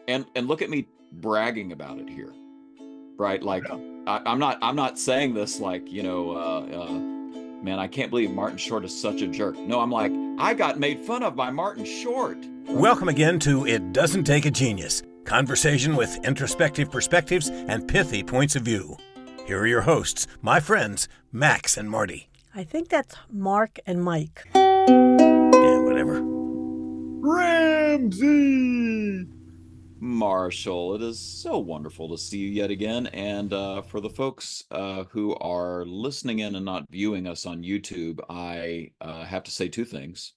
and look at me bragging about it here, right? Like Yeah. I'm not saying this like, man, I can't believe Martin Short is such a jerk. No, I'm like, I got made fun of by Martin Short. Welcome again to It Doesn't Take a Genius, conversation with introspective perspectives and pithy points of view. Here are your hosts, my friends, Max and Marty. I think that's Mark and Mike. Yeah, whatever. Ramsey! Marshall, it is so wonderful to see you yet again. And for the folks who are listening in and not viewing us on YouTube, I have to say two things.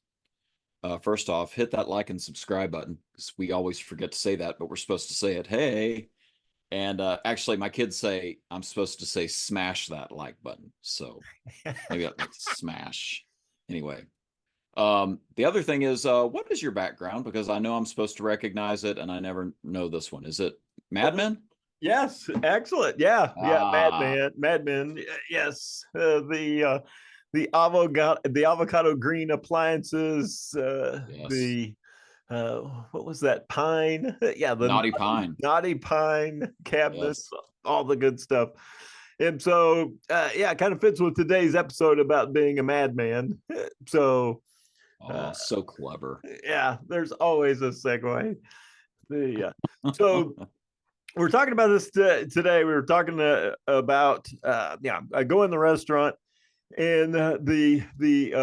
First off, hit that like and subscribe button, because we always forget to say that, but we're supposed to say it. Hey. And actually, my kids say I'm supposed to say smash that like button. So maybe I'll smash. Anyway. The other thing is, what is your background? Because I know I'm supposed to recognize it, and I never know this one. Is it Mad Men? Yes, excellent. Yeah, Ah. Mad Men. Yes, the avocado green appliances. Yes. What was that? Pine. Yeah, the Naughty Pine. naughty pine cabinets. Yes. All the good stuff. And so, yeah, it kind of fits with today's episode about being a madman. So. Oh, so clever. Yeah, there's always a segue. So we're talking about this today. We were talking about I go in the restaurant, and the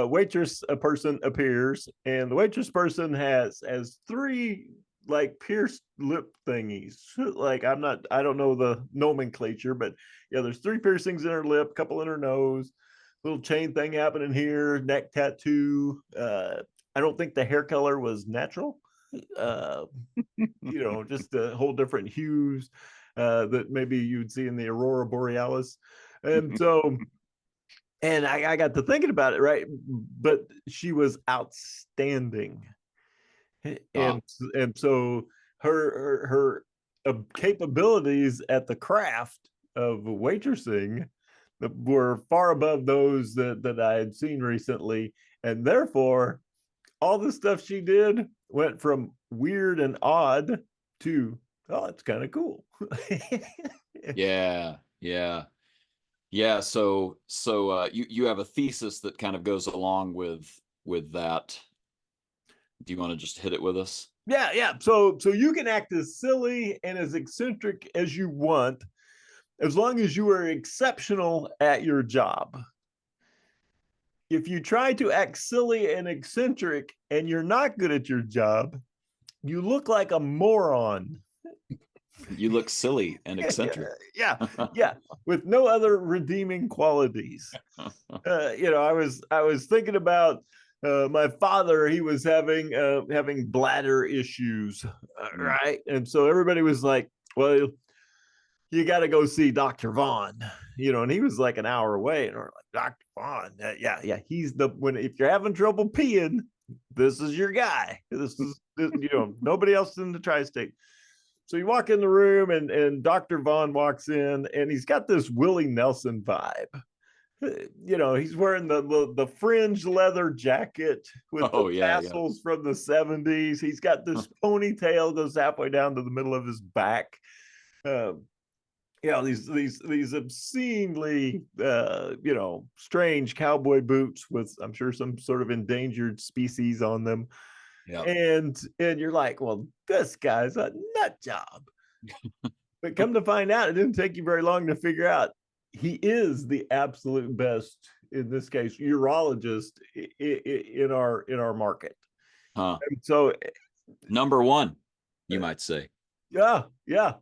waitress person appears, and the waitress person has three like pierced lip thingies. Like I don't know the nomenclature, but yeah, there's three piercings in her lip, a couple in her nose, little chain thing happening here, neck tattoo. I don't think the hair color was natural. Just a whole different hues that maybe you'd see in the Aurora Borealis. And so, and I got to thinking about it, right? But she was outstanding. Ah. And so her capabilities at the craft of waitressing were far above those that I had seen recently, and therefore all the stuff she did went from weird and odd to, oh, it's kind of cool. Yeah. So you have a thesis that kind of goes along with that. Do you want to just hit it with us? Yeah. So you can act as silly and as eccentric as you want, as long as you are exceptional at your job. If you try to act silly and eccentric and you're not good at your job, you look like a moron. You look silly and eccentric. yeah, with no other redeeming qualities. I was thinking about my father. He was having bladder issues, right? And so everybody was like, well, you got to go see Dr. Vaughn, and he was like an hour away. And we're like, Dr. Vaughn, yeah, he's if you're having trouble peeing, this is your guy. This is, nobody else in the tri-state. So you walk in the room, and Dr. Vaughn walks in, and he's got this Willie Nelson vibe. He's wearing the fringe leather jacket with the tassels from the 70s. He's got this ponytail goes halfway down to the middle of his back. These obscenely strange cowboy boots with, I'm sure, some sort of endangered species on them. Yep. And you're like, well, this guy's a nut job. But come to find out, it didn't take you very long to figure out he is the absolute best, in this case, urologist in our market. Huh. And so number one, you might say. Yeah,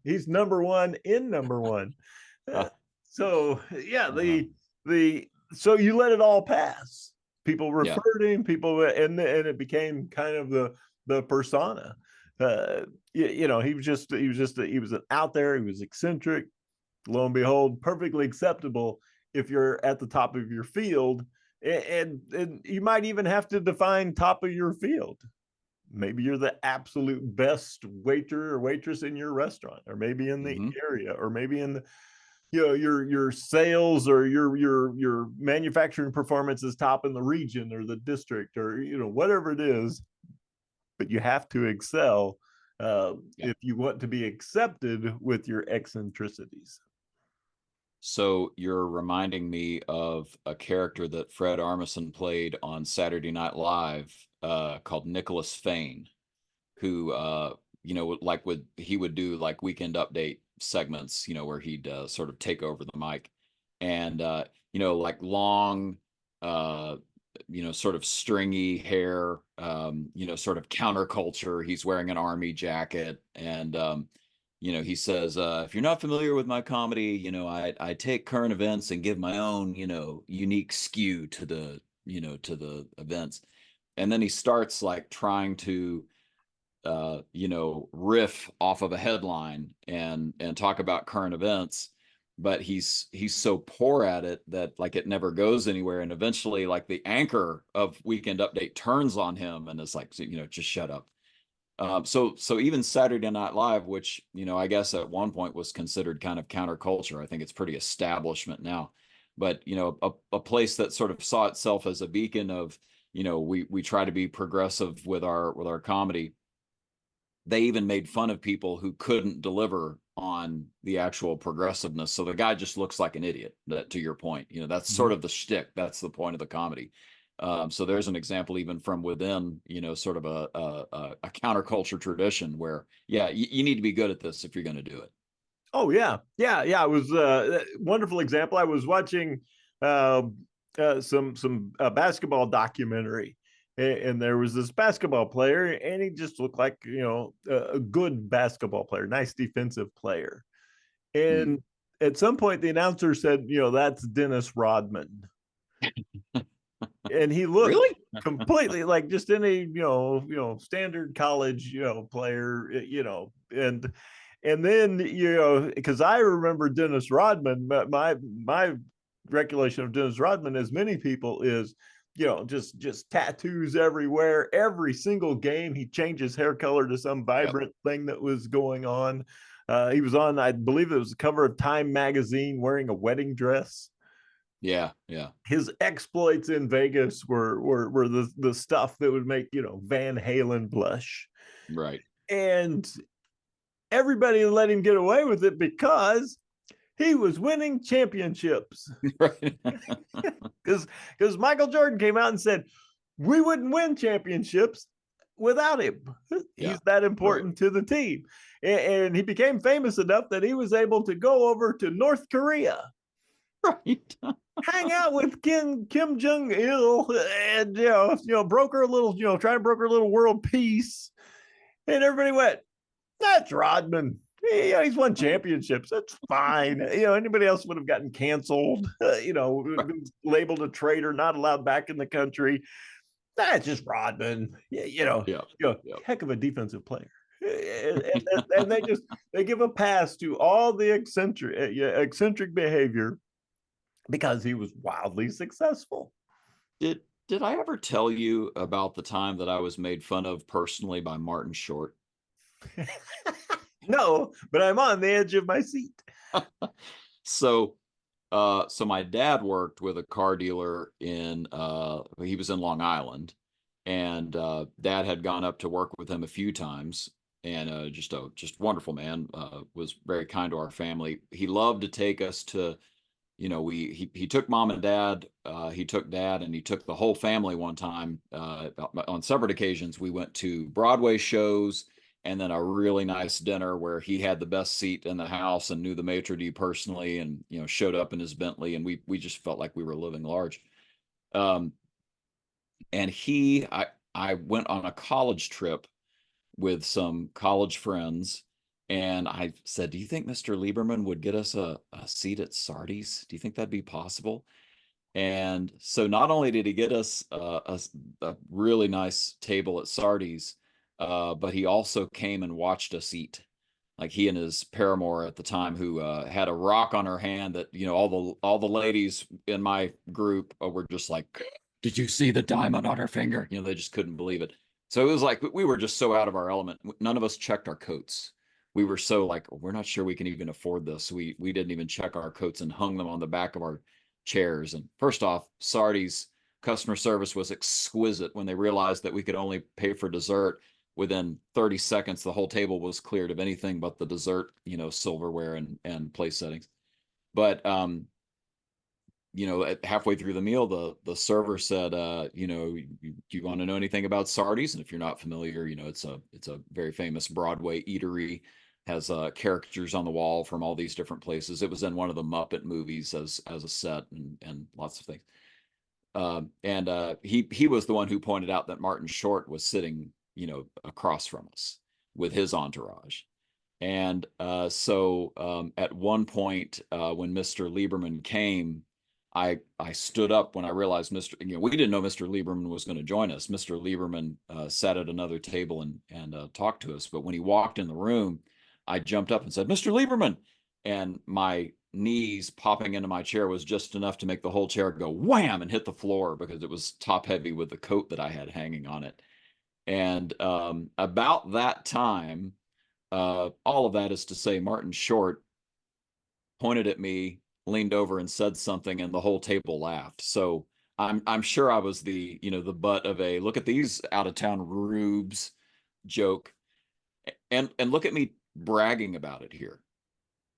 he's number one in number one. So yeah, so you let it all pass. People referred him, and it became kind of the persona. He was out there. He was eccentric. Lo and behold, perfectly acceptable if you're at the top of your field, and you might even have to define top of your field. Maybe you're the absolute best waiter or waitress in your restaurant, or maybe in the area, or maybe in the, your sales or your manufacturing performance is top in the region or the district, or whatever it is. But you have to excel if you want to be accepted with your eccentricities. So you're reminding me of a character that Fred Armisen played on Saturday Night Live, called Nicholas Fane, who, he would do like Weekend Update segments, where he'd sort of take over the mic, and like long, sort of stringy hair, sort of counterculture. He's wearing an army jacket, and he says, if you're not familiar with my comedy, I take current events and give my own, unique skew to the events. And then he starts like trying to, riff off of a headline and talk about current events, but he's so poor at it that like it never goes anywhere. And eventually, like the anchor of Weekend Update turns on him and is like, just shut up. So even Saturday Night Live, which I guess at one point was considered kind of counterculture, I think it's pretty establishment now. But a place that sort of saw itself as a beacon of we try to be progressive with our comedy. They even made fun of people who couldn't deliver on the actual progressiveness. So the guy just looks like an idiot. That, to your point, that's sort of the shtick. That's the point of the comedy. So there's an example even from within, sort of a counterculture tradition where, you need to be good at this if you're going to do it. Oh yeah. It was a wonderful example. I was watching some basketball documentary, and there was this basketball player, and he just looked like a good basketball player, nice defensive player. And at some point, the announcer said, that's Dennis Rodman. And he looked Really? completely like just any standard college player, and then because I remember Dennis Rodman, but my recollection of Dennis Rodman, as many people, is just tattoos everywhere. Every single game he changed his hair color to some vibrant thing that was going on. He was on, I believe it was the cover of Time magazine, wearing a wedding dress. Yeah. His exploits in Vegas were the stuff that would make Van Halen blush. Right. And everybody let him get away with it because he was winning championships. Right. Because Michael Jordan came out and said, we wouldn't win championships without him. He's that important to the team. And he became famous enough that he was able to go over to North Korea, right, hang out with Kim Jong-il, and broker a little, try to broker a little world peace. And everybody went, that's Rodman. He's won championships. That's fine. Anybody else would have gotten canceled, labeled a traitor, not allowed back in the country. That's just Rodman. Heck of a defensive player. And they give a pass to all the eccentric behavior because he was wildly successful. Did I ever tell you about the time that I was made fun of personally by Martin Short? No, but I'm on the edge of my seat. So my dad worked with a car dealer he was in Long Island, and Dad had gone up to work with him a few times, and just wonderful man, was very kind to our family. He loved to take us to, he took Mom and Dad, he took Dad, and he took the whole family one time. On separate occasions, we went to Broadway shows, and then a really nice dinner where he had the best seat in the house and knew the maitre d' personally, and showed up in his Bentley, and we just felt like we were living large. And I went on a college trip with some college friends, and I said, do you think Mr. Lieberman would get us a seat at Sardi's? Do you think that'd be possible? And so not only did he get us a really nice table at Sardi's, but he also came and watched us eat. Like, he and his paramour at the time, who had a rock on her hand that, all the ladies in my group were just like, did you see the diamond on her finger? They just couldn't believe it. So it was like, we were just so out of our element. None of us checked our coats. We were so like, we're not sure we can even afford this. We didn't even check our coats and hung them on the back of our chairs. And first off, Sardi's customer service was exquisite when they realized that we could only pay for dessert. within 30 seconds, the whole table was cleared of anything but the dessert, silverware and place settings. But halfway through the meal, the server said, do you want to know anything about Sardi's? And if you're not familiar, it's a very famous Broadway eatery, has characters on the wall from all these different places. It was in one of the Muppet movies as a set and lots of things. He was the one who pointed out that Martin Short was sitting, across from us with his entourage. And so at one point, when Mr. Lieberman came, I stood up when I realized we didn't know Mr. Lieberman was going to join us. Mr. Lieberman sat at another table and talked to us. But when he walked in the room, I jumped up and said, "Mr. Lieberman," and my knees popping into my chair was just enough to make the whole chair go wham and hit the floor, because it was top heavy with the coat that I had hanging on it. And about that time, all of that is to say, Martin Short pointed at me, leaned over and said something, and the whole table laughed. So I'm sure I was the butt of a "look at these out of town rubes" joke, and look at me bragging about it here,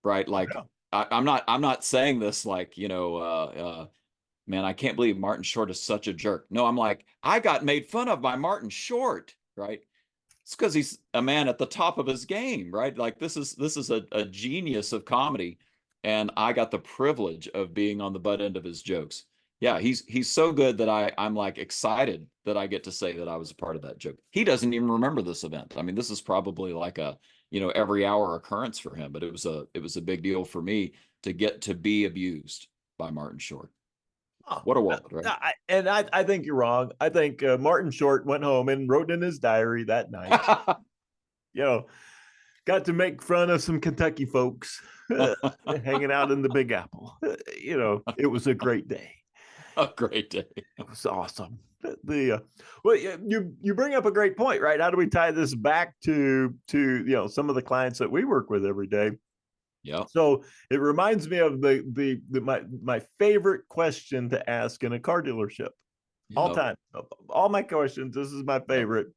right? Like, Yeah. I'm not saying this like, man, I can't believe Martin Short is such a jerk. No, I'm like, I got made fun of by Martin Short, right? It's because he's a man at the top of his game, right? Like, this is a genius of comedy, and I got the privilege of being on the butt end of his jokes. Yeah, he's so good that I'm like excited that I get to say that I was a part of that joke. He doesn't even remember this event. I mean, this is probably like a every hour occurrence for him, but it was a big deal for me to get to be abused by Martin Short. What a world, right? I think you're wrong. I think Martin Short went home and wrote in his diary that night, got to make fun of some Kentucky folks hanging out in the Big Apple. It was a great day. A great day. It was awesome. Well, you bring up a great point, right? How do we tie this back to some of the clients that we work with every day? Yeah. So it reminds me of my favorite question to ask in a car dealership, all time. All my questions. This is my favorite.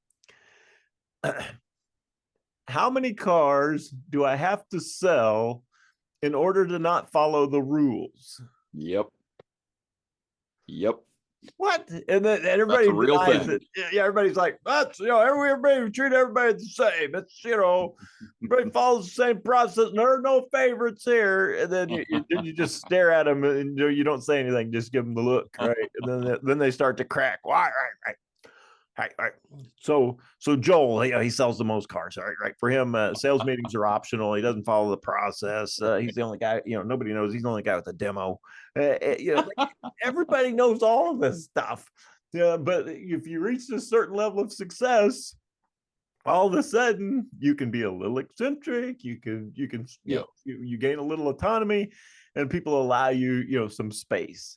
How many cars do I have to sell in order to not follow the rules? Yep. What? And then everybody denies it. Yeah, everybody's like, that's everybody treat everybody the same. It's everybody follows the same process, and there are no favorites here. And then you just stare at them, and you don't say anything, just give them the look, right? And then they start to crack. Why? Right. So Joel, he sells the most cars. Right. For him, sales meetings are optional. He doesn't follow the process. He's the only guy. Nobody knows. He's the only guy with a demo. Everybody knows all of this stuff. But if you reach a certain level of success, all of a sudden you can be a little eccentric. You can you gain a little autonomy, and people allow you some space.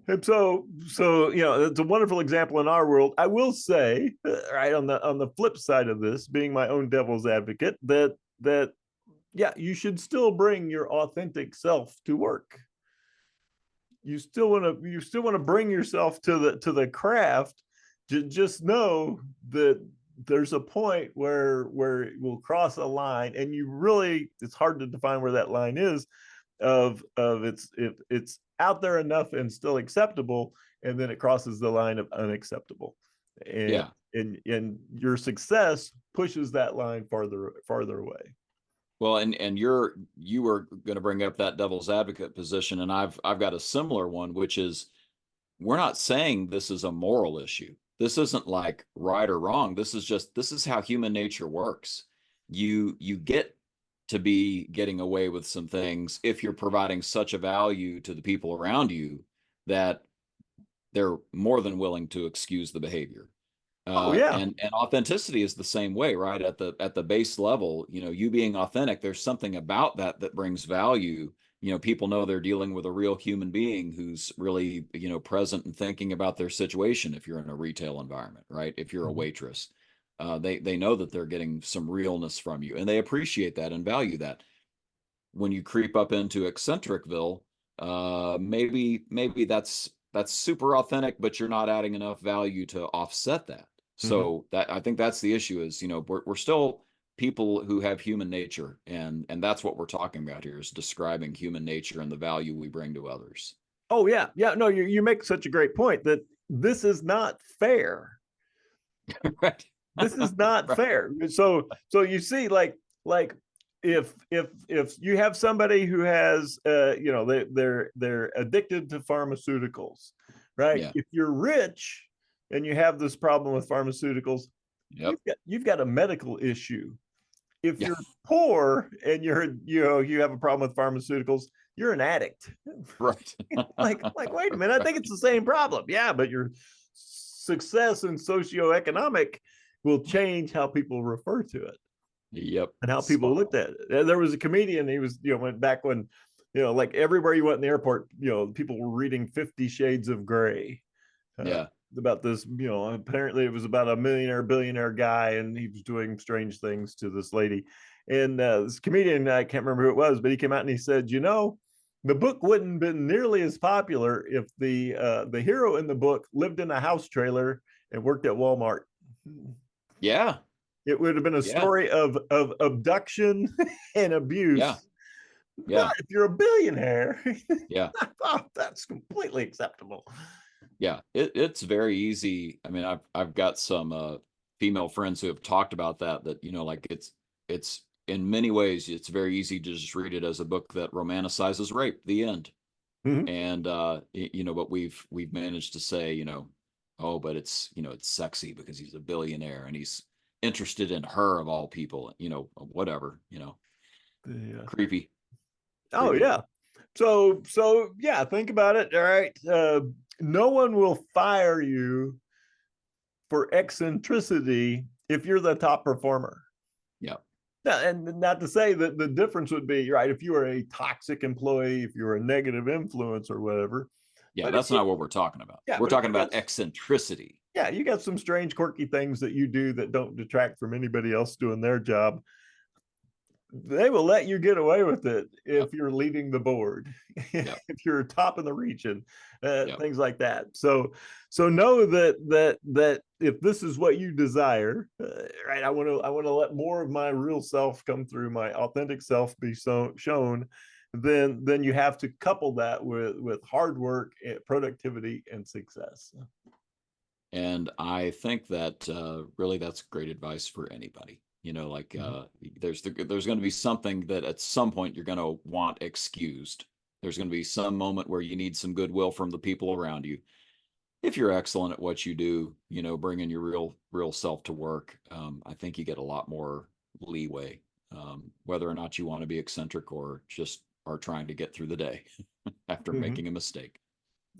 And so it's a wonderful example in our world. I will say, right, on the flip side of this, being my own devil's advocate, that you should still bring your authentic self to work. You still want to bring yourself to the craft. Just know that there's a point where it will cross a line, and it's hard to define where that line is. Of it's out there enough and still acceptable, and then it crosses the line of unacceptable, and your success pushes that line farther away. Well, and you were going to bring up that devil's advocate position, and I've got a similar one, which is, we're not saying this is a moral issue. This isn't like right or wrong. This is how human nature works. You get to be getting away with some things if you're providing such a value to the people around you that they're more than willing to excuse the behavior. And authenticity is the same way, right? At the base level, you being authentic, there's something about that brings value. People know they're dealing with a real human being who's really, present and thinking about their situation. If you're in a retail environment, right? If you're a waitress, they know that they're getting some realness from you, and they appreciate that and value that. When you creep up into eccentricville, maybe that's super authentic, but you're not adding enough value to offset that. So that, I think that's the issue is, we're still people who have human nature, and that's what we're talking about here, is describing human nature and the value we bring to others. Oh yeah. Yeah. No, you make such a great point that this is not fair. Right. This is not Right. fair. So you see, like if you have somebody who has they're addicted to pharmaceuticals, right? Yeah. If you're rich and you have this problem with pharmaceuticals, Yep. you've got a medical issue. If Yeah. you're poor and you have a problem with pharmaceuticals, you're an addict. Right. like wait a minute, I think it's the same problem. Yeah, but your success in socioeconomic will change how people refer to it. Yep. And how people looked at it. There was a comedian, he was, went back when, like everywhere you went in the airport, people were reading 50 Shades of Grey. Yeah. About this, apparently it was about a billionaire guy, and he was doing strange things to this lady. And this comedian, I can't remember who it was, but he came out and he said, the book wouldn't have been nearly as popular if the hero in the book lived in a house trailer and worked at Walmart. Yeah. It would have been a story of abduction and abuse. Yeah. Yeah. But if you're a billionaire, Yeah. that's completely acceptable. Yeah. It's very easy. I mean, I've got some female friends who have talked about that, like it's in many ways, it's very easy to just read it as a book that romanticizes rape, the end. And but we've managed to say, oh, but it's sexy because he's a billionaire and he's interested in her of all people, whatever, creepy. Oh yeah. So yeah, think about it. All right. No one will fire you for eccentricity if you're the top performer. Yeah. And not to say that the difference would be, right, if you are a toxic employee, if you're a negative influence or whatever. Yeah, that's not what we're talking about. Yeah, we're talking about eccentricity. Yeah, you got some strange, quirky things that you do that don't detract from anybody else doing their job. They will let you get away with it if you're leading the board, if you're top in the region, things like that. So know that if this is what you desire, right? I want to let more of my real self come through, my authentic self be shown. Then you have to couple that with hard work, productivity, and success. And I think that really that's great advice for anybody. There's going to be something that at some point you're going to want excused. There's going to be some moment where you need some goodwill from the people around you. If you're excellent at what you do, bringing your real self to work, I think you get a lot more leeway, whether or not you want to be eccentric or just are trying to get through the day after making a mistake.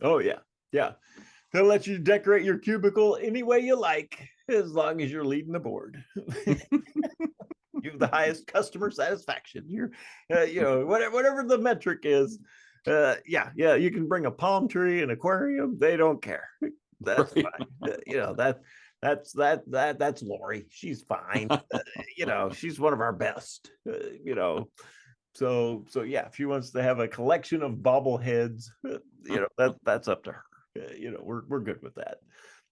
Oh yeah. Yeah. They'll let you decorate your cubicle any way you like, as long as you're leading the board. You have the highest customer satisfaction. You're, whatever the metric is. You can bring a palm tree, an aquarium. They don't care. That's fine. That's Lori. She's fine. She's one of our best. So yeah, if she wants to have a collection of bobbleheads, that's up to her. We're good with that.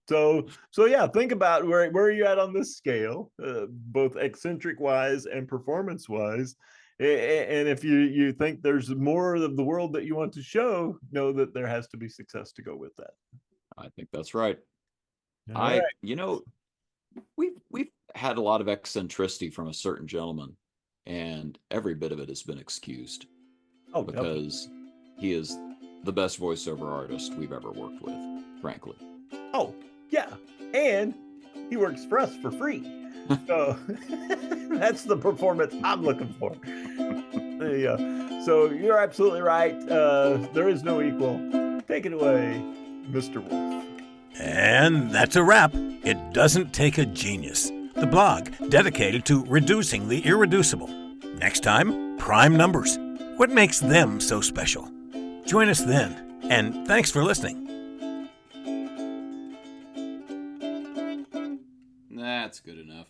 So yeah, think about where are you at on this scale, both eccentric wise and performance wise. And if you think there's more of the world that you want to show, know that there has to be success to go with that. I think that's right. All right. We've had a lot of eccentricity from a certain gentleman, and every bit of it has been excused. Oh, because he is the best voiceover artist we've ever worked with, frankly. Oh, yeah. And he works for us for free. So that's the performance I'm looking for. So you're absolutely right. There is no equal. Take it away, Mr. Wolf. And that's a wrap. It doesn't take a genius. The blog dedicated to reducing the irreducible. Next time, prime numbers. What makes them so special? Join us then, and thanks for listening. That's good enough.